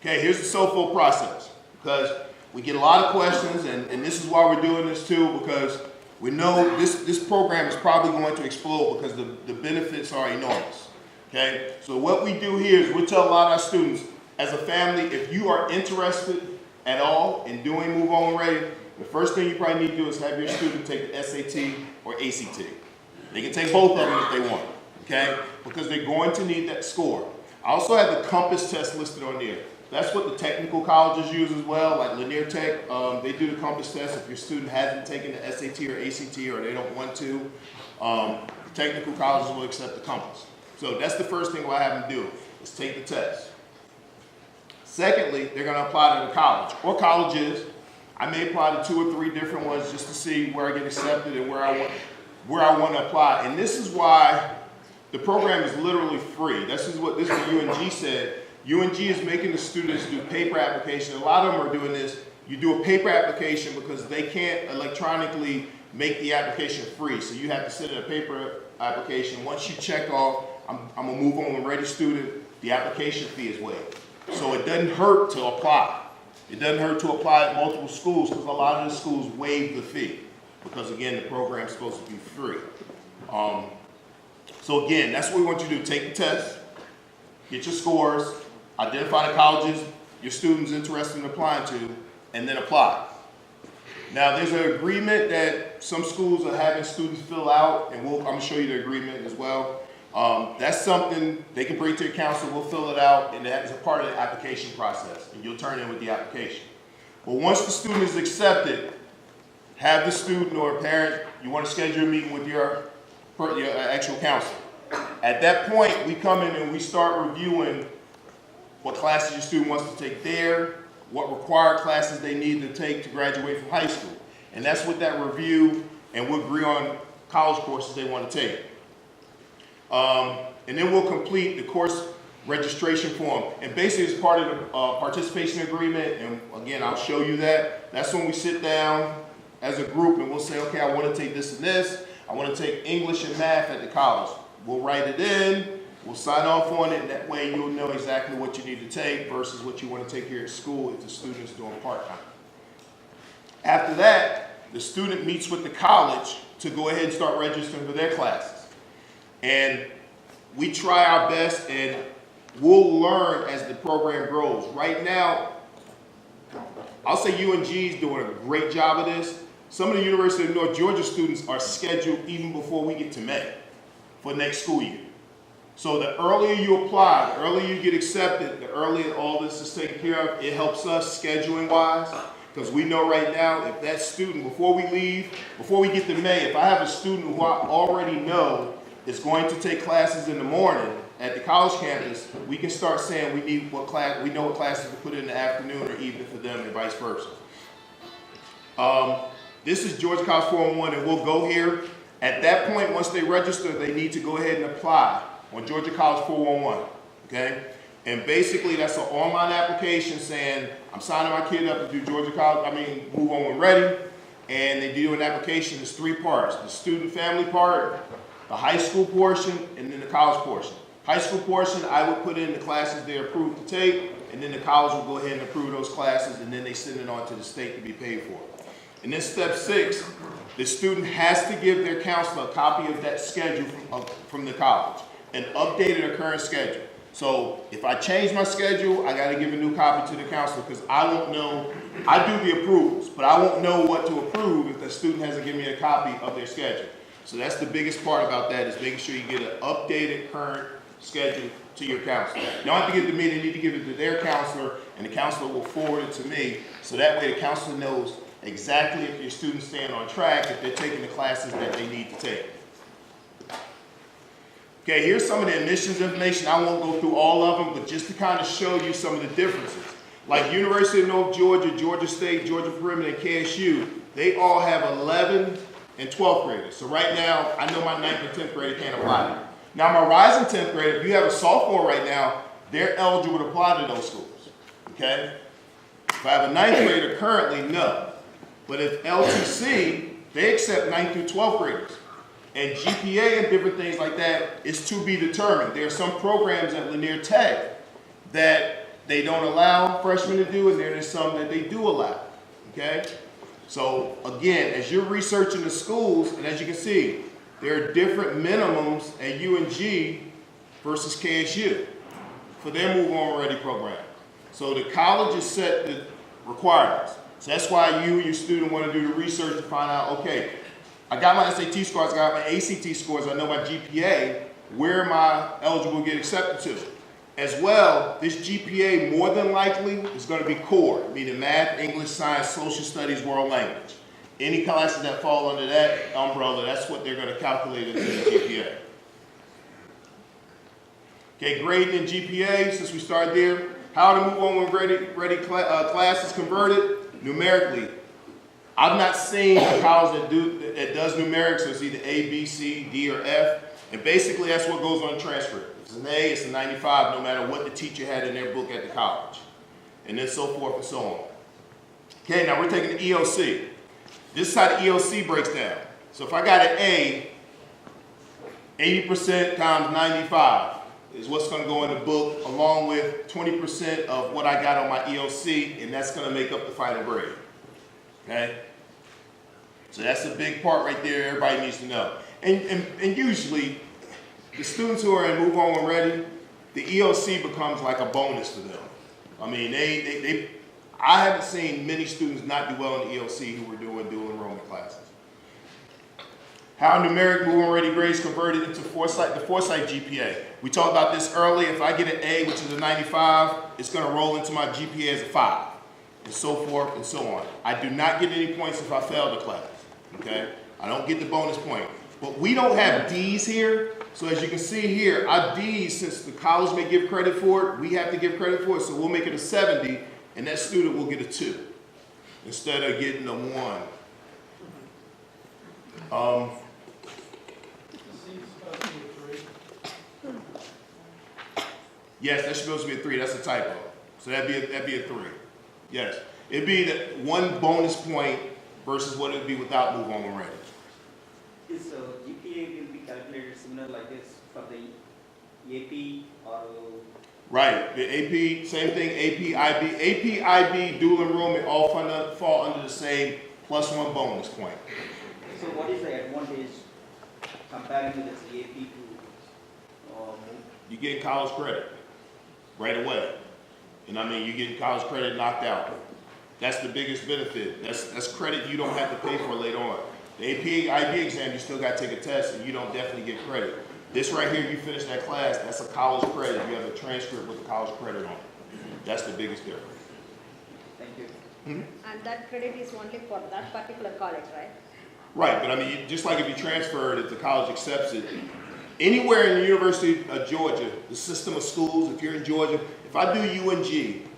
Okay, here's the SOFO process, because we get a lot of questions, and this is why we're doing this too, because we know this program is probably going to explode because the benefits are enormous. Okay, so what we do here is we tell a lot of our students, as a family, if you are interested at all in doing Move On Ready, the first thing you probably need to do is have your student take the SAT or ACT. They can take both of them if they want, okay? Because they're going to need that score. I also have the compass test listed on there. That's what the technical colleges use as well, like Lanier Tech. They do the compass test if your student hasn't taken the SAT or ACT or they don't want to. Technical colleges will accept the compass. So that's the first thing we'll have them do, is take the test. Secondly, they're going to apply to the college or colleges. I may apply to 2 or 3 different ones just to see where I get accepted and where I want to apply. And this is why the program is literally free. This is what UNG said. UNG is making the students do paper application. A lot of them are doing this. You do a paper application because they can't electronically make the application free. So you have to send in a paper application. Once you check off, I'm a Move On Ready student, the application fee is waived. So it doesn't hurt to apply. It doesn't hurt to apply at multiple schools because a lot of the schools waive the fee because, again, the program's supposed to be free. So again, that's what we want you to do. Take the test, get your scores, identify the colleges your student's interested in applying to, and then apply. Now, there's an agreement that some schools are having students fill out, and I'm going to show you the agreement as well. That's something they can bring to your counselor. We'll fill it out, and that is a part of the application process, and you'll turn in with the application. But once the student is accepted, have the student or parent, you want to schedule a meeting with your actual counselor. At that point, we come in and we start reviewing what classes your student wants to take there, what required classes they need to take to graduate from high school. And that's with that review, and we'll agree on college courses they want to take. And then we'll complete the course registration form. And basically it's part of the participation agreement, and again, I'll show you that. That's when we sit down as a group and we'll say, okay, I want to take this and this. I want to take English and math at the college. We'll write it in, we'll sign off on it, and that way you'll know exactly what you need to take versus what you want to take here at school if the student's doing part-time. After that, the student meets with the college to go ahead and start registering for their classes. And we try our best, and we'll learn as the program grows. Right now, I'll say UNG is doing a great job of this. Some of the University of North Georgia students are scheduled even before we get to May for next school year. So the earlier you apply, the earlier you get accepted, the earlier all this is taken care of. It helps us scheduling wise, because we know right now if that student, before we leave, before we get to May, if I have a student who I already know is going to take classes in the morning at the college campus, we can start saying we know what classes to put in the afternoon or evening for them and vice versa. This is Georgia College 411, and we'll go here. At that point, once they register, they need to go ahead and apply on Georgia College 411, okay? And basically, that's an online application saying, I'm signing my kid up to do Move On When Ready, and they do an application. There's 3 parts: the student family part, the high school portion, and then the college portion. High school portion, I would put in the classes they're approved to take, and then the college will go ahead and approve those classes, and then they send it on to the state to be paid for. And then step 6, the student has to give their counselor a copy of that schedule from the college, an updated or current schedule. So if I change my schedule, I got to give a new copy to the counselor because I won't know. I do the approvals, but I won't know what to approve if the student hasn't given me a copy of their schedule. So that's the biggest part about that, is making sure you get an updated, current schedule to your counselor. You don't have to give it to me, they need to give it to their counselor, and the counselor will forward it to me, so that way the counselor knows exactly if your student's staying on track, if they're taking the classes that they need to take. Okay, here's some of the admissions information. I won't go through all of them, but just to kind of show you some of the differences. Like University of North Georgia, Georgia State, Georgia Perimeter, and KSU, they all have 11 and 12th graders. So right now, I know my 9th and 10th grader can't apply. Now my rising 10th grader, if you have a sophomore right now, they're eligible to apply to those schools, okay? If I have a 9th grader currently, no. But if LTC, they accept 9th through 12th graders. And GPA and different things like that is to be determined. There are some programs at Lanier Tech that they don't allow freshmen to do, and there's some that they do allow, okay? So again, as you're researching the schools, and as you can see, there are different minimums at UNG versus KSU for their Move On Ready program. So the colleges set the requirements. So that's why you and your student want to do the research to find out, okay, I got my SAT scores, I got my ACT scores, I know my GPA, where am I eligible to get accepted to? As well, this GPA more than likely is going to be core, meaning math, English, science, social studies, world language. Any classes that fall under that umbrella, that's what they're going to calculate into the GPA. Okay, grading and GPA, since we started there. How to move on when ready classes converted? Numerically. I've not seen a college that does numerics, so it's either A, B, C, D, or F. And basically that's what goes on the transcript. If it's an A, it's a 95, no matter what the teacher had in their book at the college. And then so forth and so on. Okay, now we're taking the EOC. This is how the EOC breaks down. So if I got an A, 80% times 95 is what's going to go in the book, along with 20% of what I got on my EOC, and that's going to make up the final grade. Okay? So that's a big part right there everybody needs to know. And usually, the students who are in Move On When Ready, the EOC becomes like a bonus for them. I mean, I haven't seen many students not do well in the EOC who were doing dual enrollment classes. How numeric Move On Ready grades converted into the Forsyth GPA. We talked about this earlier. If I get an A, which is a 95, it's going to roll into my GPA as a 5, and so forth and so on. I do not get any points if I fail the class. Okay? I don't get the bonus point. But we don't have D's here. So as you can see here, our D's, since the college may give credit for it, we have to give credit for it. So we'll make it a 70, and that student will get a 2 instead of getting a 1. Yes, that's supposed to be a 3. That's a typo. So that'd be a 3. Yes. It'd be the 1 bonus point versus what it'd be without Move On When Ready. So GPA will be calculated similar like this for the AP or... Right. The AP, same thing, AP, IB. AP, IB, dual enrollment all fall under the same +1 bonus point. So what is the advantage comparing to this AP to... You get college credit right away. And I mean, you get college credit knocked out. That's the biggest benefit. That's credit you don't have to pay for later on. The AP, IB exam, you still got to take a test, and you don't definitely get credit. This right here, you finish that class, that's a college credit. You have a transcript with a college credit on it. That's the biggest difference. Thank you. Mm-hmm. And that credit is only for that particular college, right? Right, but I mean, just like if you transfer it, if the college accepts it, anywhere in the University of Georgia, the system of schools, if you're in Georgia, if I do UNG,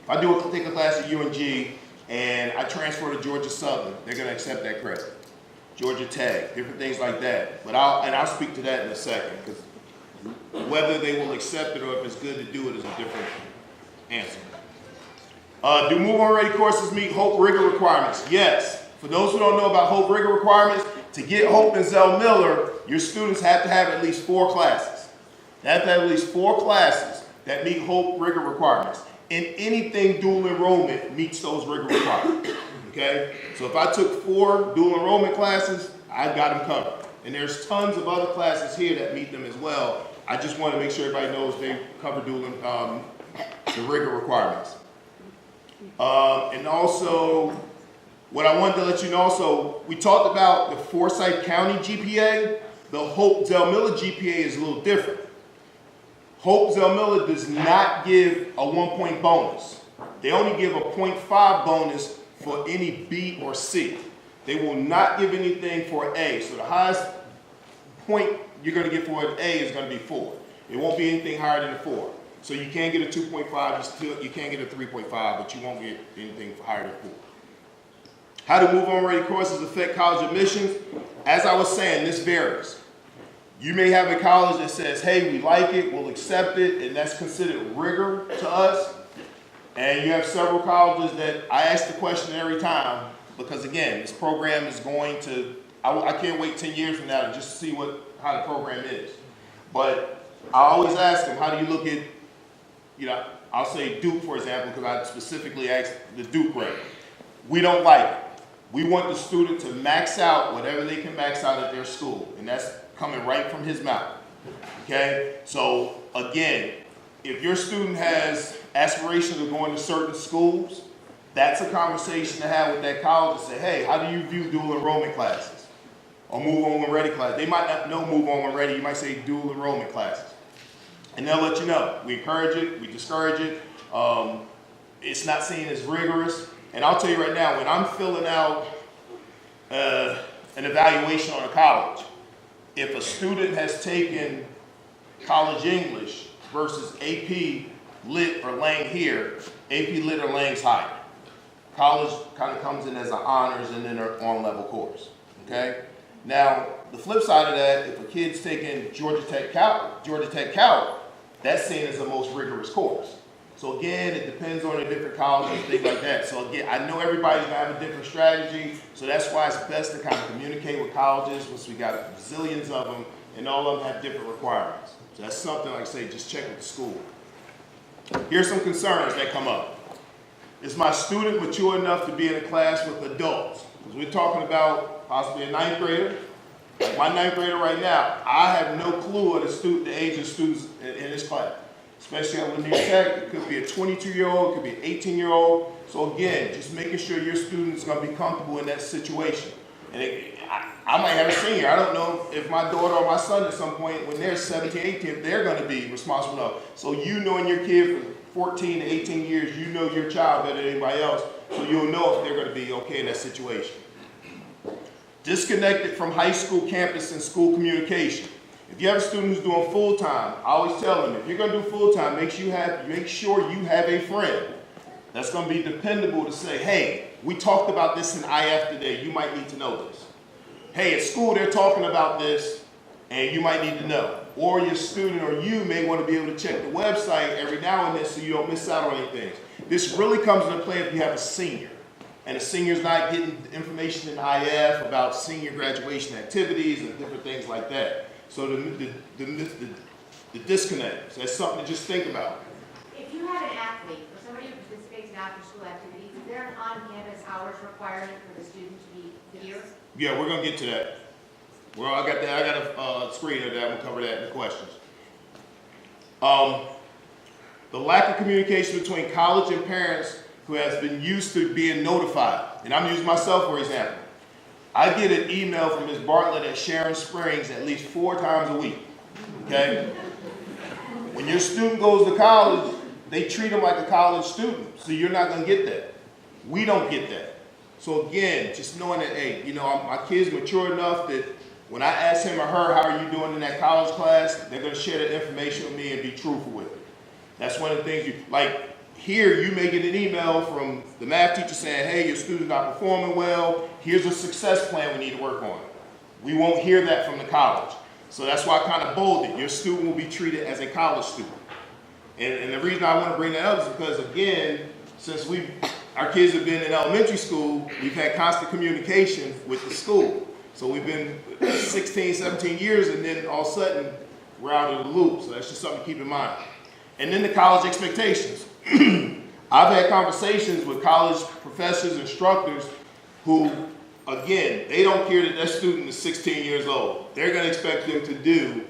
if I take a class at UNG and I transfer to Georgia Southern, they're going to accept that credit. Georgia Tech, different things like that. But I'll speak to that in a second, because whether they will accept it or if it's good to do it is a different answer. Do Move On Ready courses meet Hope rigor requirements? Yes. For those who don't know about Hope rigor requirements, to get Hope and Zell Miller, your students have to have at least 4 classes. They have to have at least 4 classes that meet Hope rigor requirements. And anything dual enrollment meets those rigor requirements. Okay? So if I took 4 dual enrollment classes, I've got them covered. And there's tons of other classes here that meet them as well. I just want to make sure everybody knows they cover the rigor requirements. And also, what I wanted to let you know also, we talked about the Forsyth County GPA. The Hope Zell Miller GPA is a little different. Hope Zell Miller does not give a 1-point bonus. They only give a 0.5 bonus for any B or C. They will not give anything for A. So the highest point you're going to get for an A is going to be 4. It won't be anything higher than a 4. So you can't get a 2.5, you can't get a 3.5, but you won't get anything higher than 4. How do Move On Ready courses affect college admissions? As I was saying, this varies. You may have a college that says, hey, we like it, we'll accept it, and that's considered rigor to us. And you have several colleges that I ask the question every time, because again, this program is going to, I can't wait 10 years from now to just see how the program is. But I always ask them, how do you look at, I'll say Duke, for example, because I specifically asked the Duke grade. We don't like it. We want the student to max out whatever they can max out at their school, and that's coming right from his mouth, okay? So again, if your student has aspirations of going to certain schools, that's a conversation to have with that college and say, hey, how do you view dual enrollment classes or move on when ready classes? They might not know move on when ready, you might say dual enrollment classes. And they'll let you know. We encourage it, we discourage it. It's not seen as rigorous. And I'll tell you right now, when I'm filling out an evaluation on a college, if a student has taken college English versus AP Lit or Lang here, AP Lit or Lang's higher. College kind of comes in as an honors and then an on-level course, okay? Now, the flip side of that, if a kid's taking Georgia Tech Calc, that's seen as the most rigorous course. So again, it depends on the different colleges and things like that. So again, I know everybody's gonna have a different strategy, so that's why it's best to kind of communicate with colleges, since we got zillions of them, and all of them have different requirements. So that's something, like I say, just check with the school. Here's some concerns that come up. Is my student mature enough to be in a class with adults? Because we're talking about possibly a ninth grader. Like my ninth grader right now, I have no clue of the age of students in this class. Especially at Lanier Tech, it could be a 22-year-old, it could be an 18-year-old. So again, just making sure your student's gonna be comfortable in that situation. And I might have a senior. I don't know if my daughter or my son at some point, when they're 17, 18, they're gonna be responsible enough. So you knowing your kid for 14 to 18 years, you know your child better than anybody else, so you'll know if they're gonna be okay in that situation. Disconnected from high school campus and school communication. If you have a student who's doing full-time, I always tell them, if you're gonna do full-time, make sure you have a friend that's gonna be dependable to say, hey, we talked about this in IF today, you might need to know this. Hey, at school they're talking about this, and you might need to know. Or your student or you may want to be able to check the website every now and then so you don't miss out on anything. This really comes into play if you have a senior, and the senior's not getting information in IF about senior graduation activities and different things like that. So the disconnect, so that's something to just think about. If you have an athlete or somebody who participates in after-school activities, is there an on-campus hours requirement for the student to be here? Yeah, we're gonna get to that. Well, I got a screen of that. I'm gonna cover that in the questions. The lack of communication between college and parents who has been used to being notified. And I'm using myself for example. I get an email from Ms. Bartlett at Sharon Springs at least 4 times a week, okay? When your student goes to college, they treat them like a college student, so you're not gonna get that. We don't get that. So again, just knowing that, hey, you know, my kid's mature enough that when I ask him or her, how are you doing in that college class, they're gonna share that information with me and be truthful with it. That's one of the things like here you may get an email from the math teacher saying, hey, your student's not performing well, here's a success plan we need to work on. We won't hear that from the college. So that's why I kind of bolded. Your student will be treated as a college student. And the reason I want to bring that up is because, again, since our kids have been in elementary school, we've had constant communication with the school. So we've been 16, 17 years, and then all of a sudden, we're out of the loop. So that's just something to keep in mind. And then the college expectations. I've had conversations with college professors, instructors, who, again, they don't care that their student is 16 years old. They're going to expect them to do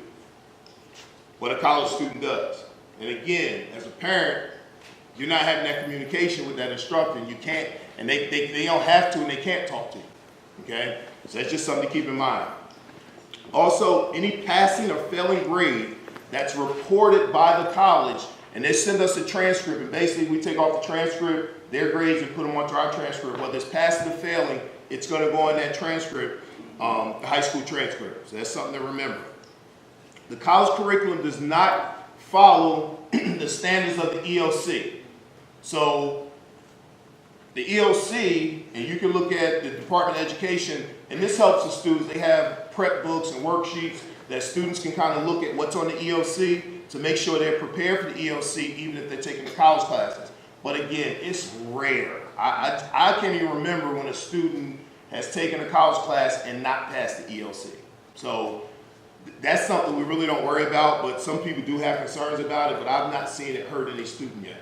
what a college student does. And again, as a parent, you're not having that communication with that instructor, and you can't, and they don't have to, and they can't talk to you, okay? So that's just something to keep in mind. Also, any passing or failing grade that's reported by the college, and they send us a transcript, and basically we take off the transcript, their grades, and put them onto our transcript. Whether it's passing or failing, it's going to go in that transcript, the high school transcript. So that's something to remember. The college curriculum does not follow the standards of the EOC. So the EOC, and you can look at the Department of Education, and this helps the students. They have prep books and worksheets that students can kind of look at what's on the EOC to make sure they're prepared for the EOC, even if they're taking the college classes. But again, it's rare. I can't even remember when a student has taken a college class and not passed the EOC. So That's something we really don't worry about, but some people do have concerns about it, but I've not seen it hurt any student yet.